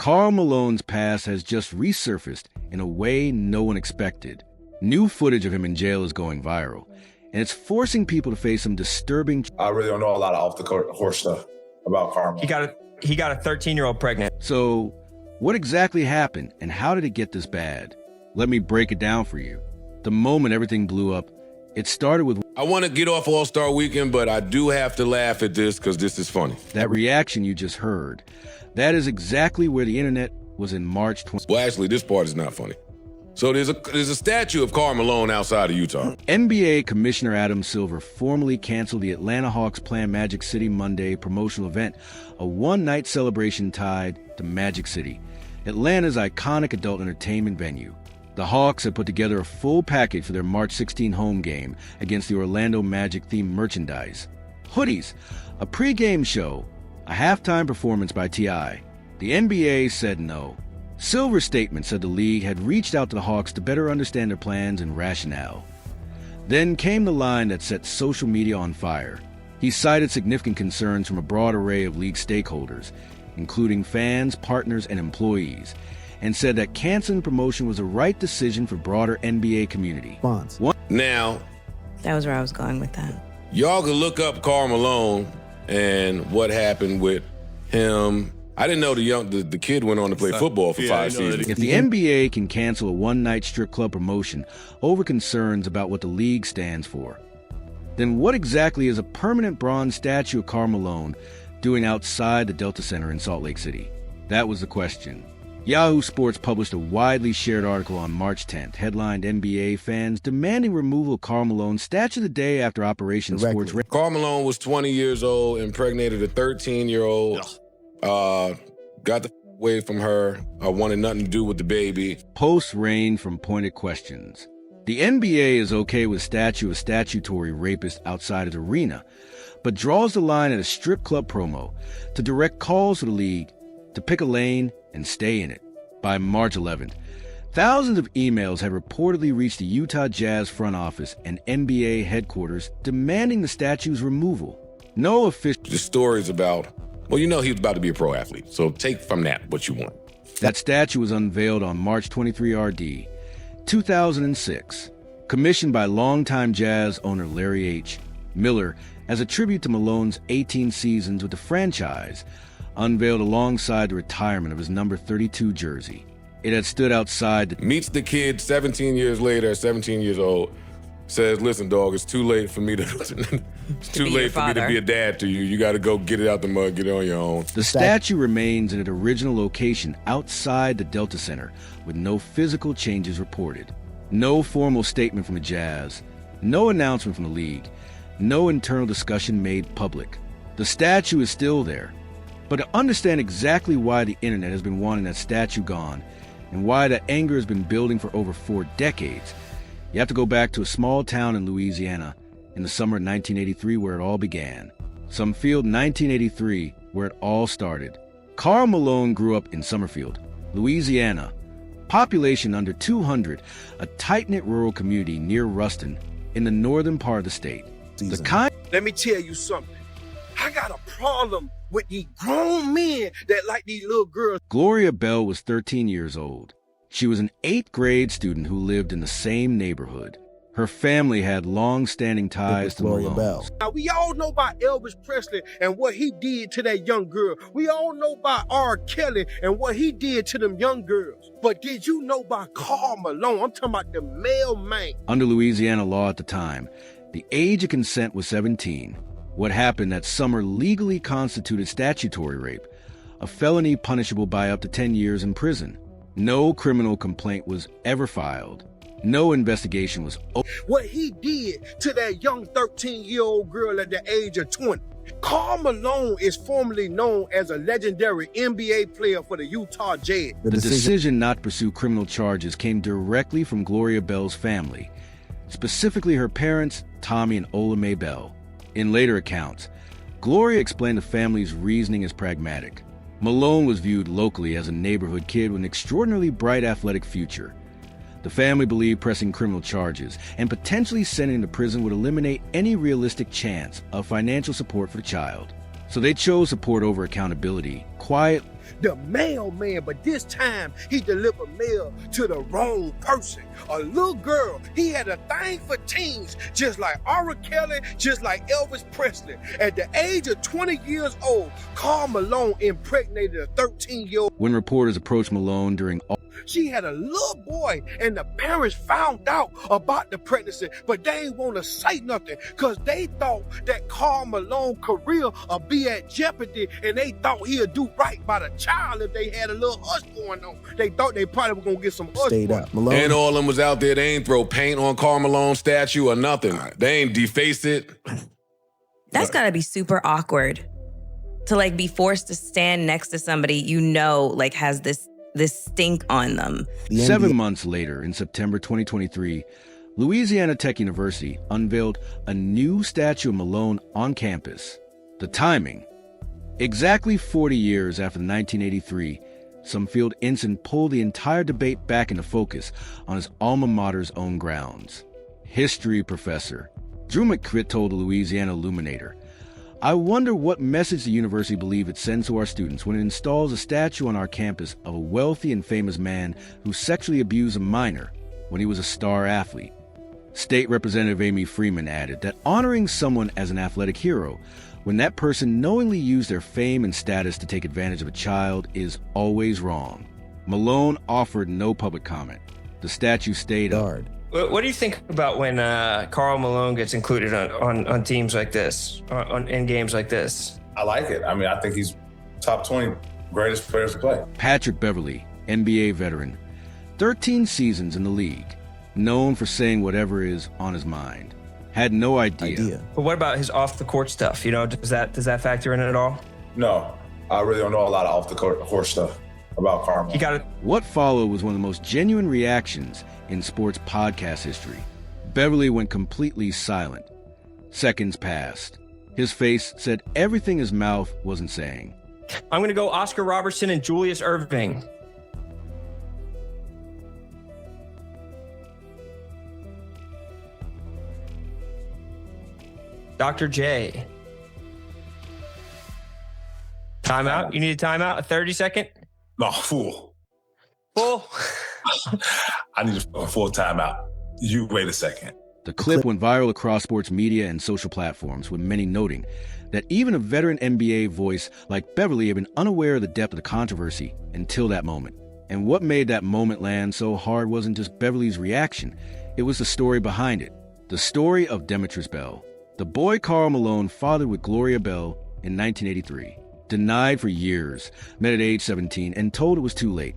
Karl Malone's past has just resurfaced in a way no one expected. New footage of him in jail is going viral, and it's forcing people to face some disturbing... I really don't know a lot of off-the-court horse stuff about Karl. He got a 13-year-old pregnant. So, what exactly happened, and how did it get this bad? Let me break it down for you. The moment everything blew up, it started with... I want to get off All-Star Weekend, but I do have to laugh at this because this is funny. That reaction you just heard, that is exactly where the internet was in March 20... Well, actually, this part is not funny. So there's a statue of Karl Malone outside of Utah. NBA Commissioner Adam Silver formally canceled the Atlanta Hawks' planned Magic City Monday promotional event, a one-night celebration tied to Magic City, Atlanta's iconic adult entertainment venue. The Hawks had put together a full package for their March 16 home game against the Orlando Magic-themed merchandise. Hoodies, a pre-game show, a halftime performance by T.I. The NBA said no. Silver's statement said the league had reached out to the Hawks to better understand their plans and rationale. Then came the line that set social media on fire. He cited significant concerns from a broad array of league stakeholders, including fans, partners, and employees, and said that canceling promotion was the right decision for broader NBA community. Now, that was where I was going with that. Y'all can look up Karl Malone and what happened with him. I didn't know the kid went on to play football for 5 seasons. If the NBA can cancel a one-night strip club promotion over concerns about what the league stands for, then what exactly is a permanent bronze statue of Karl Malone doing outside the Delta Center in Salt Lake City? That was the question. Yahoo Sports published a widely shared article on March 10th, headlined NBA fans demanding removal of Karl Malone's statue the day after Operation Sports. Karl Malone was 20 years old, impregnated a 13-year-old. Got the away from her. I wanted nothing to do with the baby. Posts rained from pointed questions. The NBA is okay with statue of statutory rapist outside its arena, but draws the line at a strip club promo to direct calls to the league to pick a lane and stay in it. By March 11th, thousands of emails had reportedly reached the Utah Jazz front office and NBA headquarters demanding the statue's removal. No official... The story's about... Well, you know he was about to be a pro athlete, so take from that what you want. That statue was unveiled on March 23 RD, 2006, commissioned by longtime Jazz owner Larry H. Miller as a tribute to Malone's 18 seasons with the franchise, unveiled alongside the retirement of his number 32 jersey. It had stood outside... Meets the kid 17 years later, 17 years old, says, listen, dog, it's too late for me to... it's too late for me to be a dad to you. You got to go get it out the mud, get it on your own. The statue remains in its original location outside the Delta Center, with no physical changes reported. No formal statement from the Jazz, no announcement from the league, no internal discussion made public. The statue is still there. But to understand exactly why the internet has been wanting that statue gone, and why that anger has been building for over 4 decades, you have to go back to a small town in Louisiana in the summer of 1983 where it all began. Summerfield, 1983, where it all started. Karl Malone grew up in Summerfield, Louisiana. Population under 200, a tight-knit rural community near Ruston in the northern part of the state. Let me tell you something. I got a problem with these grown men that like these little girls. Gloria Bell was 13 years old. She was an 8th grade student who lived in the same neighborhood. Her family had long-standing ties to Malone's. Now, we all know about Elvis Presley and what he did to that young girl. We all know about R. Kelly and what he did to them young girls. But did you know about Karl Malone? I'm talking about the mailman. Under Louisiana law at the time, the age of consent was 17. What happened that summer legally constituted statutory rape, a felony punishable by up to 10 years in prison. No criminal complaint was ever filed. No investigation was open. What he did to that young 13-year-old girl at the age of 20. Karl Malone is formerly known as a legendary NBA player for the Utah Jazz. The decision not to pursue criminal charges came directly from Gloria Bell's family, specifically her parents, Tommy and Ola Mae Bell. In later accounts, Gloria explained the family's reasoning as pragmatic. Malone was viewed locally as a neighborhood kid with an extraordinarily bright athletic future. The family believed pressing criminal charges and potentially sending him to prison would eliminate any realistic chance of financial support for the child. So they chose support over accountability, quiet. the mailman, but this time he delivered mail to the wrong person. A little girl. He had a thing for teens, just like R. Kelly, just like Elvis Presley. At the age of 20 years old, Karl Malone impregnated a 13-year-old. When reporters approached Malone during She had a little boy, and the parents found out about the pregnancy, but they ain't want to say nothing because they thought that Karl Malone's career would be at jeopardy, and they thought he'd do right by the child if they had a little hush going on. They thought they probably were going to get some hush. Stayed up. Malone. And all of them was out there. They ain't throw paint on Karl Malone's statue or nothing. They ain't defaced it. That's gotta be super awkward to like be forced to stand next to somebody you know like has this stink on them. 7 months later, in September 2023, Louisiana Tech University unveiled a new statue of Malone on campus. The timing, exactly 40 years after the 1983 Sumfield incident, pulled the entire debate back into focus on his alma mater's own grounds. History professor Drew McCrit told the Louisiana Illuminator, "I wonder what message the university believes it sends to our students when it installs a statue on our campus of a wealthy and famous man who sexually abused a minor when he was a star athlete." State Representative Amy Freeman added that honoring someone as an athletic hero when that person knowingly used their fame and status to take advantage of a child is always wrong. Malone offered no public comment. The statue stayed up. What do you think about when Karl Malone gets included on teams like this, in games like this? I like it. I mean, I think he's top 20 greatest players to play. Patrick Beverley, NBA veteran, 13 seasons in the league, known for saying whatever is on his mind, had no idea. But what about his off-the-court stuff? You know, does that factor in at all? No, I really don't know a lot of off-the-court stuff about Karl. What followed was one of the most genuine reactions in sports podcast history. Beverley went completely silent. Seconds passed. His face said everything his mouth wasn't saying. I'm going to go Oscar Robertson and Julius Erving. Dr. J. Timeout? You need a timeout? A 30-second? No, fool. Full? I need a full timeout. You wait a second. The clip went viral across sports media and social platforms, with many noting that even a veteran NBA voice like Beverley had been unaware of the depth of the controversy until that moment. And what made that moment land so hard wasn't just Beverley's reaction, it was the story behind it. The story of Demetrius Bell, the boy Karl Malone fathered with Gloria Bell in 1983. Denied for years, met at age 17, and told it was too late.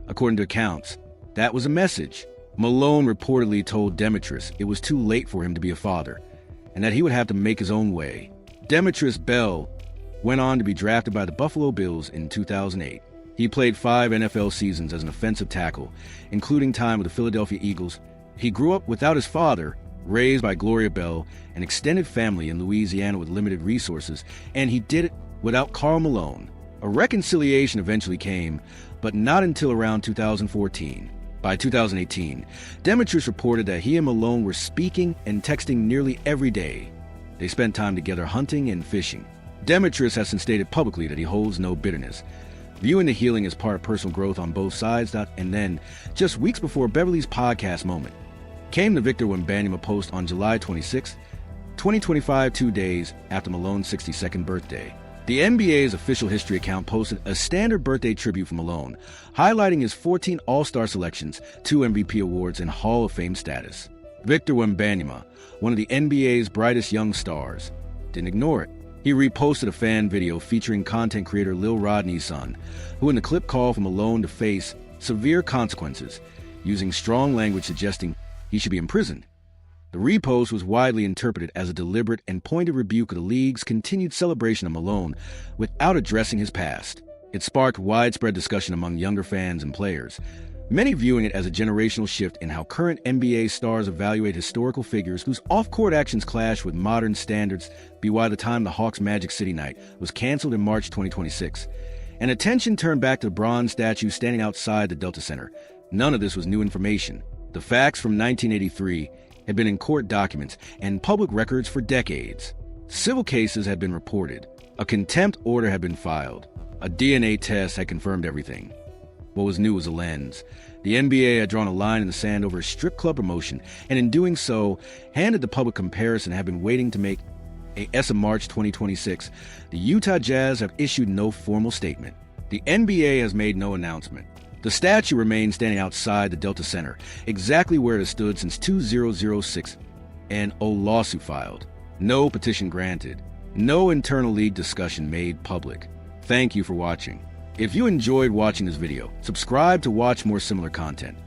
According to accounts, that was a message. Malone reportedly told Demetrius it was too late for him to be a father, and that he would have to make his own way. Demetrius Bell went on to be drafted by the Buffalo Bills in 2008. He played 5 NFL seasons as an offensive tackle, including time with the Philadelphia Eagles. He grew up without his father, raised by Gloria Bell, an extended family in Louisiana with limited resources, and he did it without Karl Malone. A reconciliation eventually came, but not until around 2014. By 2018, Demetrius reported that he and Malone were speaking and texting nearly every day. They spent time together hunting and fishing. Demetrius has since stated publicly that he holds no bitterness, viewing the healing as part of personal growth on both sides. And then, just weeks before Beverley's podcast moment, came the Victor Wembanyama post on July 26, 2025, 2 days after Malone's 62nd birthday. The NBA's official history account posted a standard birthday tribute for Malone, highlighting his 14 All-Star selections, 2 MVP awards, and Hall of Fame status. Victor Wembanyama, one of the NBA's brightest young stars, didn't ignore it. He reposted a fan video featuring content creator Lil Rodney's son, who in the clip called for Malone to face severe consequences, using strong language suggesting he should be imprisoned. The repost was widely interpreted as a deliberate and pointed rebuke of the league's continued celebration of Malone without addressing his past. It sparked widespread discussion among younger fans and players, many viewing it as a generational shift in how current NBA stars evaluate historical figures whose off-court actions clash with modern standards. By the time the Hawks' Magic City night was canceled in March 2026, and attention turned back to the bronze statue standing outside the Delta Center. None of this was new information. The facts from 1983 had been in court documents and public records for decades. Civil cases had been reported. A contempt order had been filed. A DNA test had confirmed everything. What was new was a lens. The NBA had drawn a line in the sand over a strip club promotion, and in doing so, handed the public comparison had been waiting to make. As of March 2026, the Utah Jazz have issued no formal statement. The NBA has made no announcement. The statue remains standing outside the Delta Center, exactly where it has stood since 2006, and a lawsuit filed. No petition granted. No internal league discussion made public. Thank you for watching. If you enjoyed watching this video, subscribe to watch more similar content.